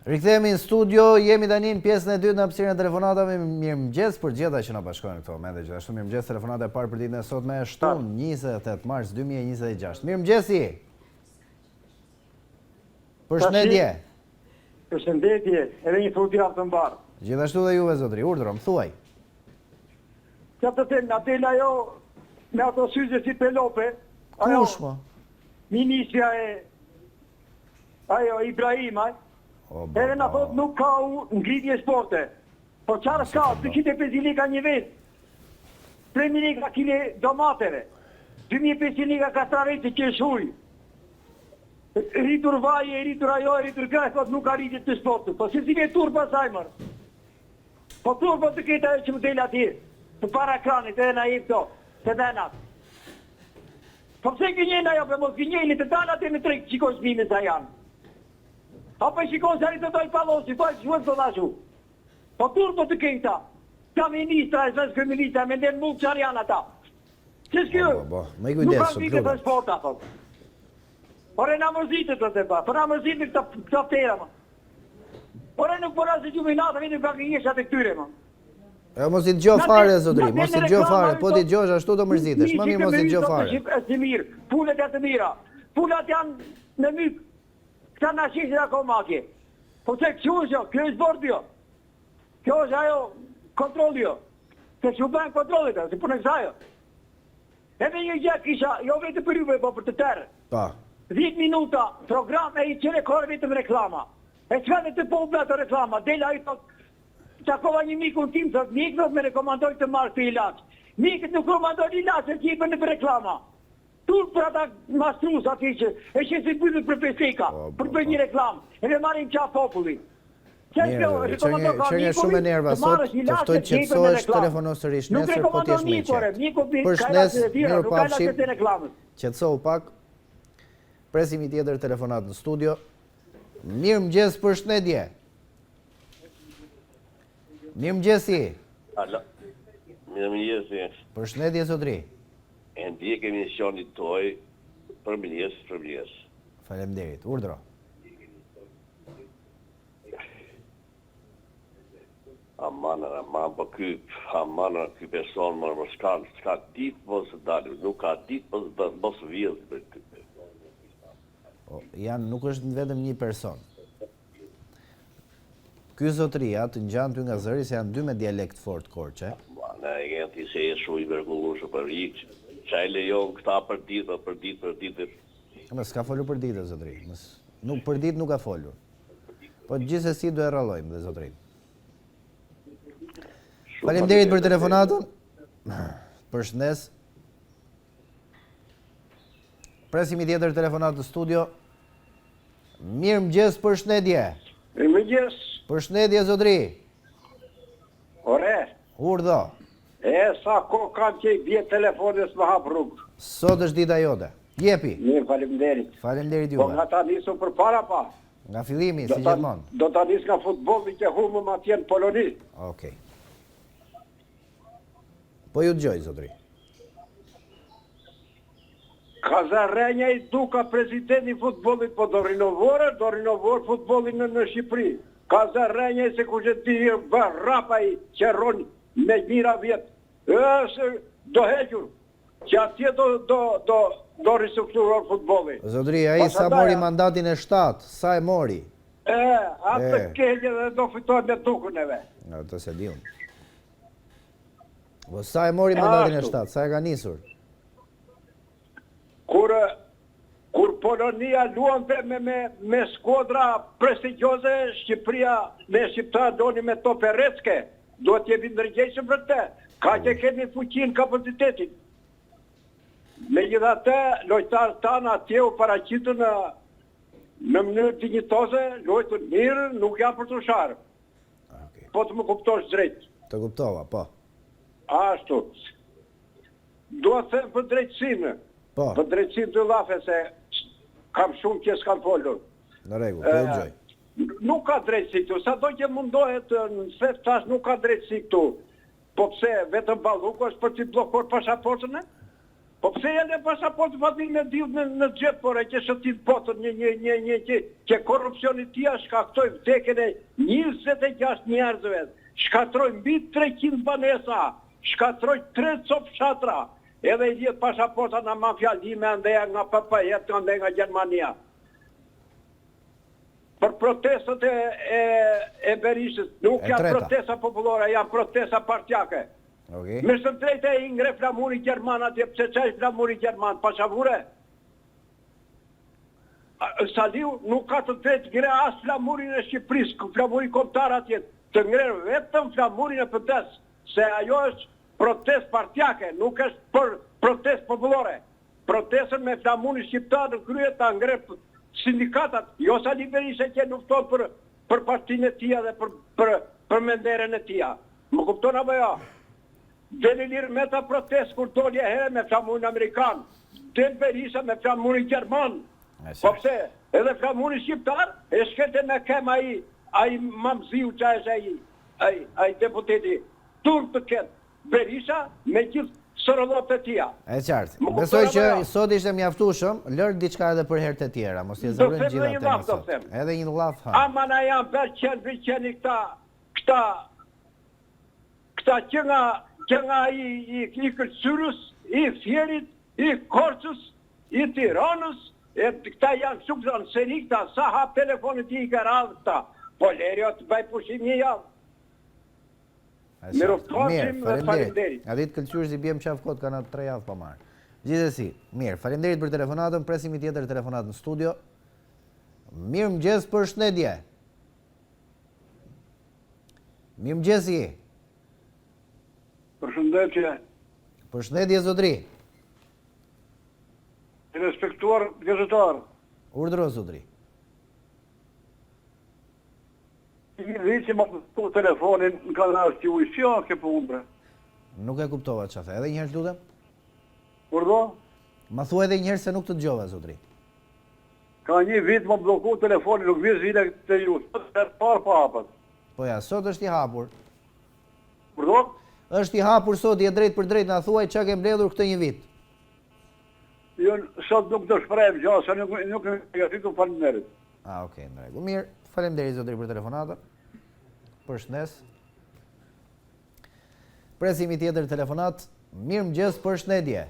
Rikthehemi në studio, jemi tani në pjesën e dytë në hapësirën e telefonatave. Mirëmëngjes për gjitha që na bashkojnë në këto momente. Gjithashtu mirëmëngjes telefonata e parë për ditën e sotme, shtunë 28 mars 2026. Mirëmëngjesi. Përshëndetje. Përshëndetje, edhe një futjavë të mbarë. Gjithashtu dhe juve zotri, urdhro, më thuaj. Qa të them, atel ajo me ato syze si pelope. Kush mo? Ministrja e ajo Ibrahimaj. Edhe në thot nuk ka ngritje sporte. Po qarë ka, 250 lika një vetë. 3.000 lika kile domateve. 2.500 lika kastrareti që shuj. Rritur vaje, rritur ajo, rritur kaj, thot nuk ka rritje të sporte. Po si ke turpa sajmër. Po turpa të këtë ajo që më del atje. Të para ekranit, edhe na i këto, të denat. Po pse gënjen ajo, për mos gënjeni të danat e në trekë qiko shbime sa janë. Apo shikon se arrit të dojë palosi, po e shvën të dashu. Po turpo të këta. Ka ministra, e zësë kërministra, me ndenë mund qarë janë ata. Që shkjo? Nuk kanë vike të sporta, thot. Ore na mërzitë të të ba, për na mërzitë të tera, ma. Ore nuk përra se gjuminata, vitë ka kënjeshat e këtyre, ma. E mos i t'gjo fare, zotri, mos i t'gjo fare, po t'i t'gjosh ashtu të mërzitesh, më mirë mos i t'gjo fare. Pullet janë të mira, pullet janë në mykë. Këta në shishë dhe ako makje. Po që kjo është jo, kjo është bordë jo. Kjo është ajo kontrolë jo. Se që bëjnë kontrollit, se punë e kësa jo. Edhe një gjë kisha, jo vetë për juve, po për të tërë. 10 minuta, program e i qëre kore vetëm reklama. E që vetë të pobla të reklama. Dela i thot, qakova një miku në tim, thot, mikët me rekomandoj të marrë të ilaq. Mikët nuk rekomandoj ilaq, se që i bërë në reklama. Tur për ata mastrus ati që e që si bëjnë për peseka, për për një reklam, e me marim qa populli. Mirë, që një shumë e nerva sot, të që qëtësohesh telefono sërish nesër, po t'jesh me i qetë. Për shnes, mirë pafshim, qëtësohu pak, presim i tjetër telefonat në studio. Mirë mëgjes për shnedje. Mirë mëgjesi. Mirë mëgjesi. Për shnedje sotri. E ndjek emisionit toj për mëngjes. Faleminderit, urdhro. Aman, po ky person më s'ka ditë mos dalë, nuk ka ditë mos vjedh për këtë. Nuk është vetëm një person. Ky zotria të ngjan ty nga zëri se janë dy me dialekt fort korçe. Ne e ti se e shu i vërgullushë për iqë. Qa e lejon këta për ditë. Më s'ka folur për ditë, zotri. Nuk për ditë nuk ka folur. Po gjithsesi do e rrallojmë dhe zotrin. Faleminderit për telefonatën. Përshëndes. Presim i tjetër telefonat në studio. Mirë mëgjes përshëndetje. Mirë mëgjes. Përshëndetje, zotri. Ore. Urdhë. Sa ko kam që i bje telefonës më hapë rrugë. Sot është dita jote. Jepi. Mirë, faleminderit. Faleminderit juve. Po nga ta nisu për para pa. Nga fillimi, si gjithmonë. Do ta nis nga futbolli që humë ma tjenë Poloni. Okej. Po ju t'gjoj, zotri. Kazarrenja i duka prezidenti futbollit, po do rinovor futbollin në Shqipëri. Kazarrenja i se ku që ti rapa i qeron me mira vjetë. Do hequr, që atje do restrukturuar futbolli. Zotri, a i sa mori mandatin e 7, sa e mori? Atë kelje dhe do fitoj me tukën e ve. Të se di unë. Sa e mori mandatin e 7, sa e ka nisur? Kur Polonia luante me skuadra prestigjioze, Shqipëria me Shqiptar doni me toperecke, do t'jemi ndërgjegjshëm për te. Ka që kemi fuqin kapacitetin. Me gjitha te, lojtarë tanë atje u paraqitu në mënyrë dinjitoze, lojtën mirë, nuk janë për të sharë. Po të më kuptosh drejt. Të kuptova, po. Ashtu. Dua të them për drejtësinë. Po. Për drejtësinë të lafe se kam shumë që s'kam folur. Në rregull, po e gjoj. Nuk ka drejtësi këtu, sa do që mundohet në sfet tash nuk ka drejtësi këtu. Po pse, vetëm Balluku është për t'i bllokuar pasaportën e? Po pse janë e pasaportë fatin me dhjut në gjep, por e që shëtit potër një që korupcionit tia shkaktoj vdekjen e 26 njerëzve, shkatroj mbi 300 banesa, shkatroj 3 copë fshatra, edhe i dhjetë pasaporta në mafjalime ndeja nga PPJ, nga Gjermania. Për protestat e Berishës, nuk janë protesta popullore, janë protesta partjake. Me së drejtë e ingre flamuri Gjerman atje, pse qaj flamuri Gjerman, pashavure? Saliu nuk ka të drejtë ngre as flamurin e Shqipëris, flamuri komptar atje, të ngre vetëm flamurin e PD-s, se ajo është protest partjake, nuk është për protest popullore. Protestën me flamurin shqiptar në krye të ngre sindikatat, jo Sali Berisha që lufton për partinë e tia dhe për menderen e tia. Më kupton apo jo? Delilir me ta protest kur dolje herë me flamurin Amerikan, Del Berisha me flamurin Gjerman. Po pse, edhe flamurin shqiptar, e shkete me kem ai mamziu që është ai deputeti. Turp të ketë Berisha me gjithë sërëllot e tia. E qartë. Besoj që sot ishte mjaftueshëm, lërë diçka edhe për herët e tjera, mos t'i zërën gjitha të në sot. Edhe një laf ha. Ama na janë për qenë këta që nga i Kërcyrës, i Fjerit, i Korçës, i Tiranës, këta janë shumë në seri këta, sa hap telefonit i ka radhë këta, po lerjo të baj pushim një javë. Mirë, falemderit. A ditë Këlqyrës i bjem qaf kot ka në 3 javë pa marë. Gjithësi, mirë, falemderit për telefonatën, presim i tjetër telefonatën në studio. Mirë mëgjes për shëndetje. Mirë mëgjes i. Për shëndetje. Për shëndetje, zotri. I respektuar gazetar. Urdhëro, zotri. Dhe që më të telefonin në kanal që u isë, ke punë bre. Nuk e kuptova që the, edhe njërë të lutem? Urdo? Ma thua edhe njërë se nuk të gjova, zotri. Ka një vit më bloku telefonin, nuk vizë vite të ju, sot e parë pa hapët. Po ja, sot është i hapur. Urdo? është i hapur sot, je drejt për drejt, na thuaj që ke mbledhur këtë një vit. Jo, sot nuk të shprejmë gjë, se nuk e fitu faleminderit. Okej, në rregull. Mirë, faleminderit zotri për telefonatën. Përshëndes. Presim i tjetër telefonat. Mirëmëngjes, përshëndetje.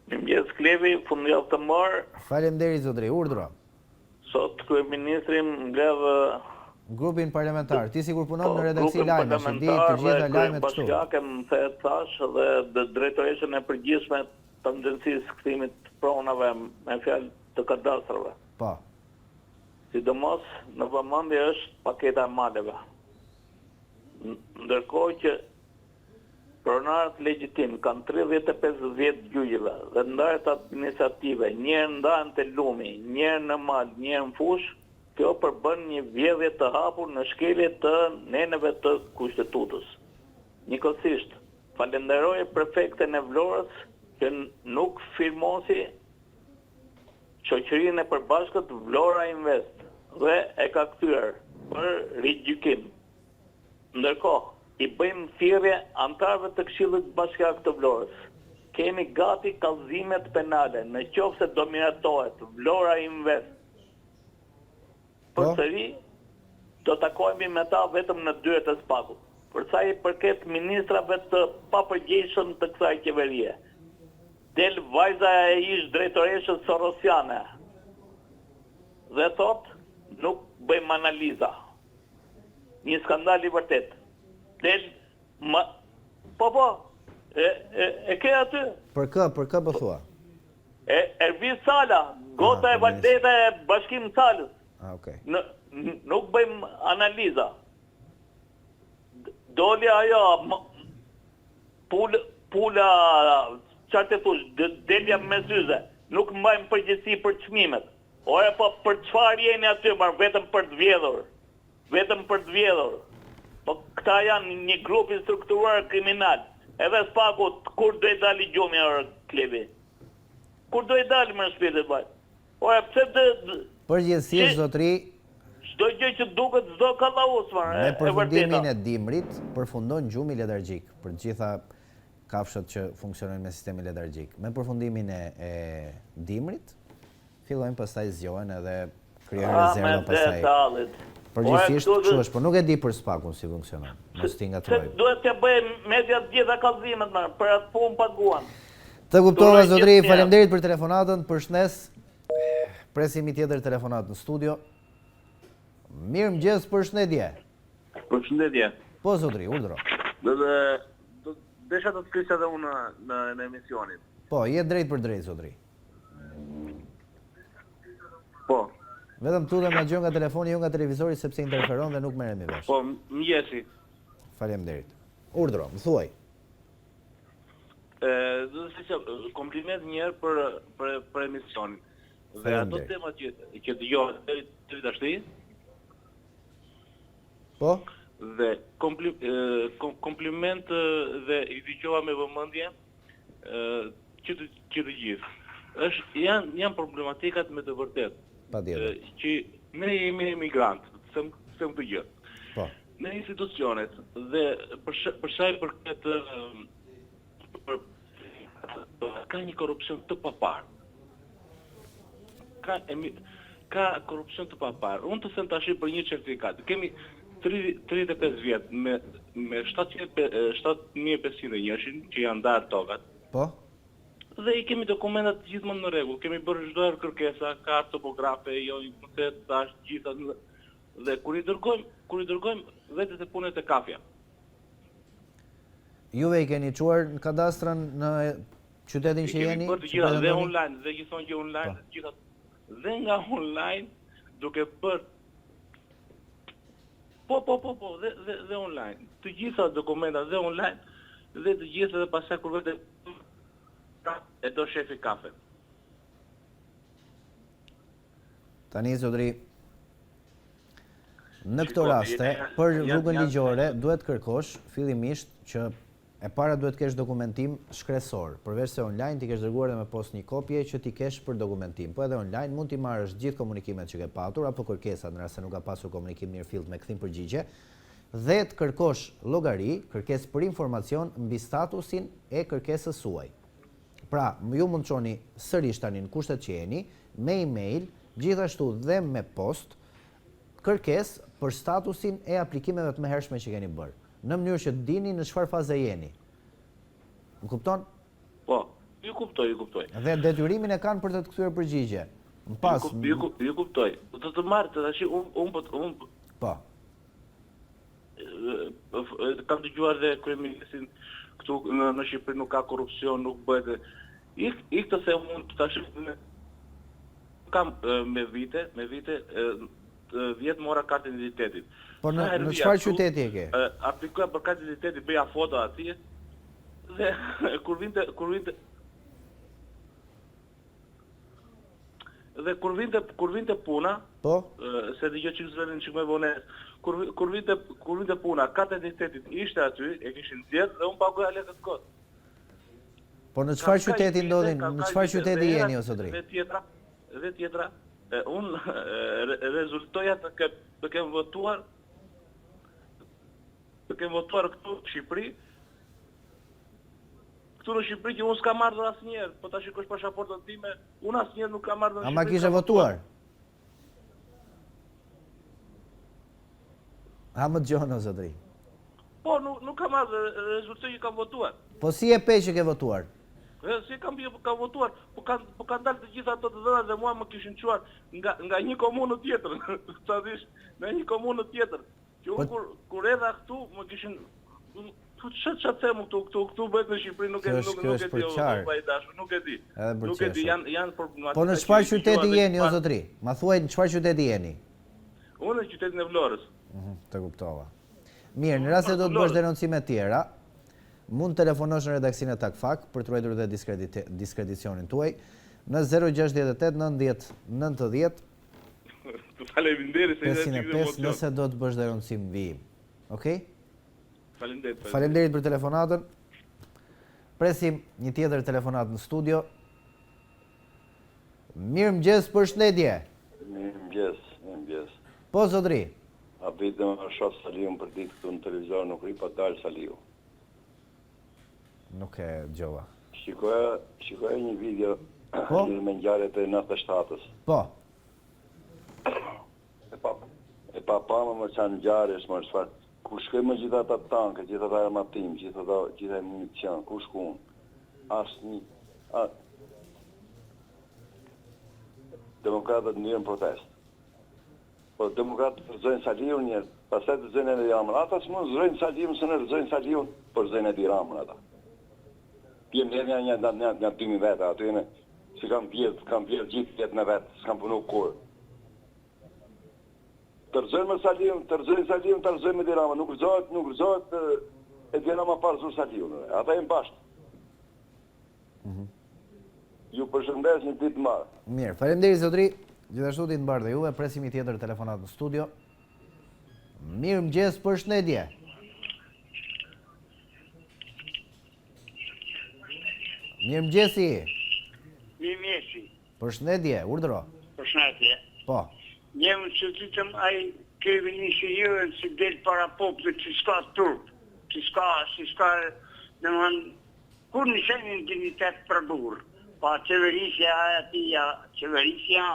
Mirëmëngjes Klevi, fundjavë të marë. Faleminderit zotri, urdhëro. Sot kryeministri mbledh grupin parlamentar. Ti sigur punon në redaksi lajme, që di të gjitha lajmet kështu. Bashkiake më the thash dhe drejtoreshën e përgjithshme të Agencisë Kthimit Pronave me fjalë të kadastrave. Po. Sidomos në vëmendje është paketa e maleve. Ndërkohë që pronarët legjitim kanë 35 gjyqeve dhe ndarjet administrative, njërë ndahen te lumi, njërë në mal, njërë në fush, kjo përbën një vjedhje të hapur në shkelje të neneve të kushtetutës. Njëkohësisht, falenderoj prefekten e Vlorës që nuk firmosi shoqërinë e përbashkët Vlora Invest dhe e ka kthyer për rigjykim. Ndërkohë, i bëjmë thirrje antarëve të Këshillit Bashkiak të Vlorës. Kemi gati kallëzimet penale në qoftë se do miratohet Vlora Invest. Përsëri, do takohemi me ta vetëm në dyert e Spakut. Për sa i përket ministrave të papërgjegjshëm të kësaj qeverie. Del vajza e ish drejtoreshës Sorosiane dhe thot, nuk bëjmë analiza. Një skandal i vërtet. Del, po, e ke aty? Për kë po thua? Ervis Sala, gota e valdeta e Bashkim Salës. Okay. Nuk bëjmë analiza. Doli ajo, pula, qartë e thush, delja me syze, nuk mbajmë përgjegjësi për çmimet. Ore po për çfarë jeni aty, vetëm për të vjedhur. Vetëm për të vjedhur. Po këta janë një grup i strukturuar kriminal. Edhe Spaku, kur do i dali gjumi orë Klevi? Kur do i dali më në shpirtë vaj? Ore pse përgjithsisht zotri, çdo gjë që duket çdo kallaus me përfundimin e dimrit, përfundon gjumi letargjik për të gjitha kafshët që funksionojnë me sistemin letargjik. Me përfundimin e dimrit, fillojnë pastaj zgjohen edhe krijojnë rezerva pastaj. Përgjithsisht kështu është, por nuk e di për spakun si funksionon. Mos ti ngatroj. Duhet të bëjmë media të gjitha kallëzimet për atë punë paguan. Të kuptova zotëri, faleminderit për telefonatën, përshëndes. Presim një tjetër telefonat në studio. Mirëmëngjes, përshëndetje. Përshëndetje. Po zotëri, urdhëro. Desha të flisja edhe unë në emisionin. Po, je drejt për drejt, zotëri. Po. Vetëm tutem na gjë nga telefoni, jo nga televizori, sepse interferon dhe nuk merremi vesh. Po, mëngjesi. Faleminderit. Urdhëro, më thuaj. Do të thëjë kompliment një herë për emisionin. Dhe ato temat që dëgjohen deri tashti. Po? Dhe kompliment dhe i dëgjova me vëmendje që të gjithë. Janë problematikat me të vërtetë. Që ne jemi emigrant, them të gjë. Po. Në institucionet dhe për sa i përket ka një korrupsion të papar. Ka korrupsion të papar. Unë të them tash për një certifikat. Kemi 35 vjet me 7.500 njëshin që janë ndarë tokat. Po? Dhe i kemi dokumentat gjithmonë në rregull. Kemi bërë çdo herë kërkesa, kartë topografe, jo input tash gjitha. Dhe kur i dërgojmë vetët e punët e kafja. Juve i keni çuar në kadastrën në qytetin që jeni? Kemi bërë të gjitha dhe online, dhe gjithmonë që online, gjitha. Dhe nga online duke bërë Po, dhe online. Të gjitha dokumentat dhe online, dhe të gjitha dhe pasaj kur vetë e do shefi kafe. Tani, zotëri, në këto raste, për rrugën ligjore, duhet kërkosh fillimisht që e para duhet kesh dokumentim shkresor, përveç se online ti kesh dërguar dhe me post një kopje që ti kesh për dokumentim. Po edhe online mund t'i marrësh gjithë komunikimet që ke patur, apo kërkesat në rast se nuk ka pasur komunikim mirë fillt me kthim përgjigje, dhe të kërkosh llogari, kërkesë për informacion mbi statusin e kërkesës suaj. Pra, ju mund të çoni sërish tani në kushtet që jeni, me email, gjithashtu dhe me post, kërkesë për statusin e aplikimeve të mëhershme që keni bërë, në mënyrë që të dini në çfarë faze jeni. Më kupton? Po, ju kuptoj. Dhe detyrimin e kanë për të kthyer përgjigje. Ju kuptoj. Do të marr të tash unë Po. Kam dëgjuar dhe kryeministin këtu në Shqipëri nuk ka korrupsion, nuk bëhet. I këtë se unë tash kam me vite 10 mora kartën e identitetit. Po në çfarë qyteti e ke? Aplikoja për kartën e identitetit, bëja foto atje. Dhe kur vinte puna, po, se dëgjoj çik zërin çik më vonë. Kur vinte puna, karta e identitetit ishte aty, e kishin nxjerr dhe unë pagoja lekët kot. Po në çfarë qyteti ndodhin? Në çfarë qyteti jeni o zotëri? Dhe tjetra, unë rezultoja të kem votuar këtu në Shqipëri. Këtu në Shqipëri që unë s'ka marrë asnjëherë, po ta shikosh pasaportën time, unë asnjëherë nuk kam marrë në Shqipëri. Ama kishe votuar? Ha më gjonë o zotëri. Po, nuk kam marrë, rezultoj që kam votuar. Po si e pe që ke votuar? Si kam votuar, po kanë dalë të gjitha ato të dhëna dhe mua më kishin çuar nga një komunë tjetër, ta dish, nga një komunë tjetër. Që unë kur erdha këtu më kishin ç'a them këtu bëhet në Shqipëri nuk e di, nuk e di, janë problematika. Po në çfarë qyteti jeni o zotëri? Ma thuaj në çfarë qyteti jeni? Unë në qytetin e Vlorës. Të kuptova. Mirë, në rast se do të bësh denoncime tjera, mund telefonosh në redaksinë e Takfak për të ruajtur dhe diskredicionin tuaj në 068 90 90 505 nëse do të bësh denoncim vijim. Okej? Faleminderit për telefonatën. Presim një tjetër telefonat në studio. Mirëmëngjes, përshëndetje. Mirëmëngjes. Po zotëri. A vitë më shoh Saliun për ditë këtu në televizor, nuk ri pa dalë Saliu. Nuk e gjova. Shikoja një video me ngjarjet e 97-s. Po. E pa më qanë ngjarjes, më çfarë. Ku shkoj më gjitha ata tanke, gjitha ata armatim, gjitha municion, ku shkon? Asnjë. Demokratët ndjen protest. Po demokratët rrezojnë Saliun njerë, pastaj rrezojnë edhe Ramën. Ata s'mund rrezojnë Saliun, s'e rrezojnë Saliun, por rrezojnë edhe Ramën ata. Pjem njerë një 2000 vete, aty në si kam vjedh gjithë jetë në vetë, s'kam punu kur. Të rrezojnë me Saliun, të rrezojnë me Ramën, nuk rrezojnë e Rama parë zur Saliun. Ata jenë bashkë. Ju përshëndes një ditë marë. Mirë, faleminderit zotri. Gjithashtu ditë mbarë dhe juve, presim i tjetër telefonat në studio. Mirë mëgjes, përshëndetje. Mirë mëgjesi. Mirë mëgjesi. Përshëndetje, urdhëro. Përshëndetje. Po. Njemë që të ditëm ai kemi një shirën që del para poplit që s'ka turp, që s'ka, në mënë, kur në shenë në dignitet për burë. Pa qeverisja qeverisja,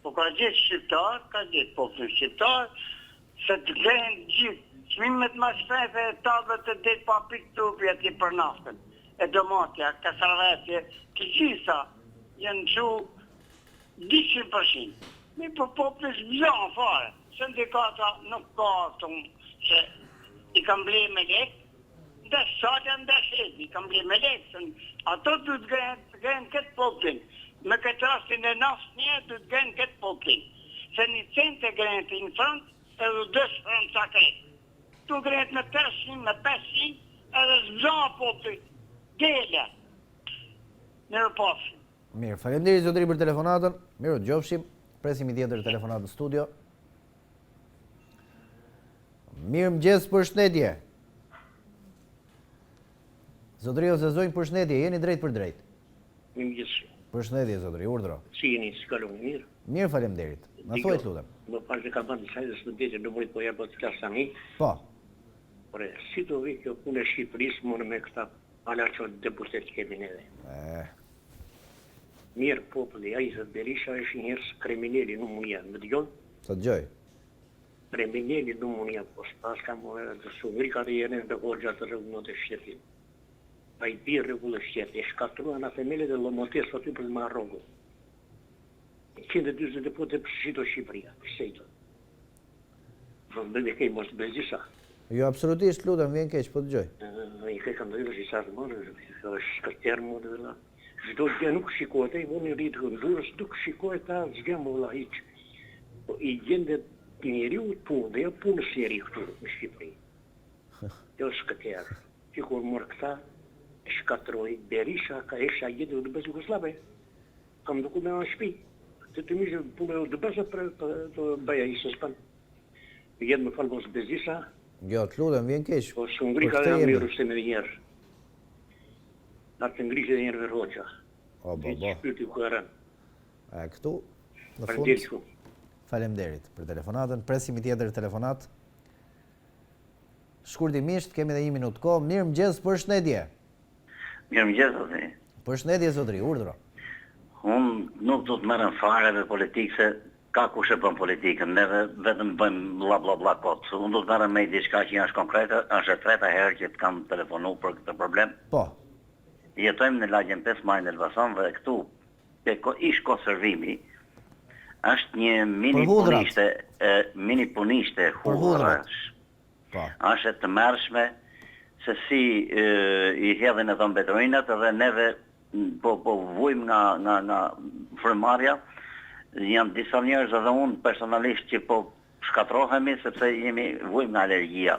po ka gjithë shqiptar, ka gjithë poplin shqiptar, se të glenë gjithë, qmimet ma shpefe e talve të ditë pa pikë trupi ati për naftën, e domatja, kasarvetje, të gjitha janë që 200%. Mi për poplin shbëzën fare, sindikata nuk ka tonë që i kam ble me lekë, dhe shalja në dëshet, i kam ble me lekë, ato du të gënë këtë poplin. Me këtë rastin e naftë një, du të gënë këtë poplin. Se një cent e gënë të një front, edhe 2 front sa kretë. Tu gënë me 300, me 500, edhe zbëzën poplin. Dele. Mirë pafshim. Mirë, faleminderit zotëri për telefonatën. Mirë, gjofshim. Presim i tjetër telefonat në studio. Mirë mëgjes, përshëndetje. Zotëri ose zonjë, përshëndetje, jeni drejt për drejt. Mirë mëgjes. Përshëndetje, zotëri, urdhëro. Si jeni, s'kalon mirë? Mirë, faleminderit. Në thojt lutem. Më parë që ka bënë sajtës në dete, në mëjtë po jabë të klasë tani. Po. Por si do vi kjo punë e Shqipërisë, më në me këta ala që deputet që kemi neve. Mirë populli, a i zëtë Berisha është njërës krimineli në muja, më dëgjon? Sa të gjoj? Krimineli në muja, po s'pas ka më dhe sumrika të jene dhe hoxha të rëvënot e shtetin. A i birë rëvullë e shtetin, e shkatrua në themele dhe lomotes aty për të marrë rogu. 120 deputet për shqito Shqipëria, për sejto. Dhe dhe kej mos bezisa. Jo, absolutisht, lutem, vjen keq, po të gjoj. I kej kam dhe si sa të marrë, është shkëtjerë më dhe la. Çdo gjë nuk shikohet, ai vënë rritë hëndurës, nuk shikohet ta zgjem vëlla hiç. Po i gjendet njeriu punë, dhe jo punë seri këtu në Shqipëri. Jo shkëtjer. Që kur mor këta, shkatroi Berisha ka esha jetë në bëzë Jugoslave. Kam dokument në shtëpi. Të mishë punë në bëzë për të bëja i sëspan. Jetë më falë mos bezisa. Jo, të lutem, vjen keq. Po shungri ka dhe më rusë me njerë. Në të ngrishe dhe njerëve roqa. O, bo. Shpyrti ku e rënë. Këtu, në fund, falemderit për telefonatën. Presim i tjetër telefonat. Shkurtimisht, kemi dhe 1 minutë kohë. Mirë mëgjes, përshëndetje. Mirë mëgjes, zotri. Përshëndetje, zotri, urdhëro. Unë nuk do të merrem fare me politikë, se ka kush e bën politikën, neve vetëm bëjmë bla kotë. Unë do të merrem me diçka që është konkrete, është e treta herë që të kam telefonu për këtë problem. Po. Jetojmë në lagjen 5 Maj në Elbasan dhe këtu ish konservimi është një mini punishte hurrash. Është e të mërshme se si i hedhin e të mbetërinat edhe neve po vujmë nga frëmarja. Janë disa njerëz edhe unë personalisht që po shkatrohemi sepse vujmë nga alergjia.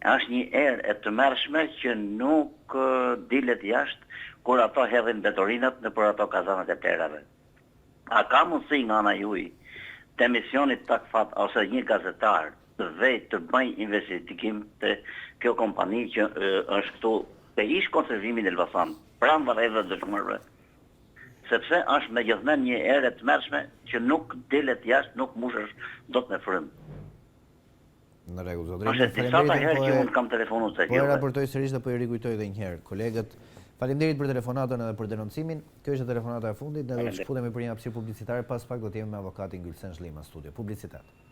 Është një erë e të mërshme që nuk dilet jashtë kur ato hedhin betorinat në për ato kazanët e terave. A ka mundësi nga ana juaj të emisionit Takfat ose një gazetar të vej të bëj investigim të kjo kompani që është këtu të ish konservimin e Elbasan, pranë varreve dëshmorëve. Sepse është me gjithmonë një erë të mërshme që nuk dilet jashtë, nuk mushesh dot me frym. Në rregull, zot Është disa herë që unë kam telefonut se Po e raportoj sërish dhe po i rikujtoj edhe një herë. Kolegët, faleminderit për telefonatën edhe për denoncimin. Kjo është telefonata e fundit, ne do të shkputemi për një hapësirë publicitare, pas pak do të jemi me avokatin Gylsen Zhlima në studio. Publicitet.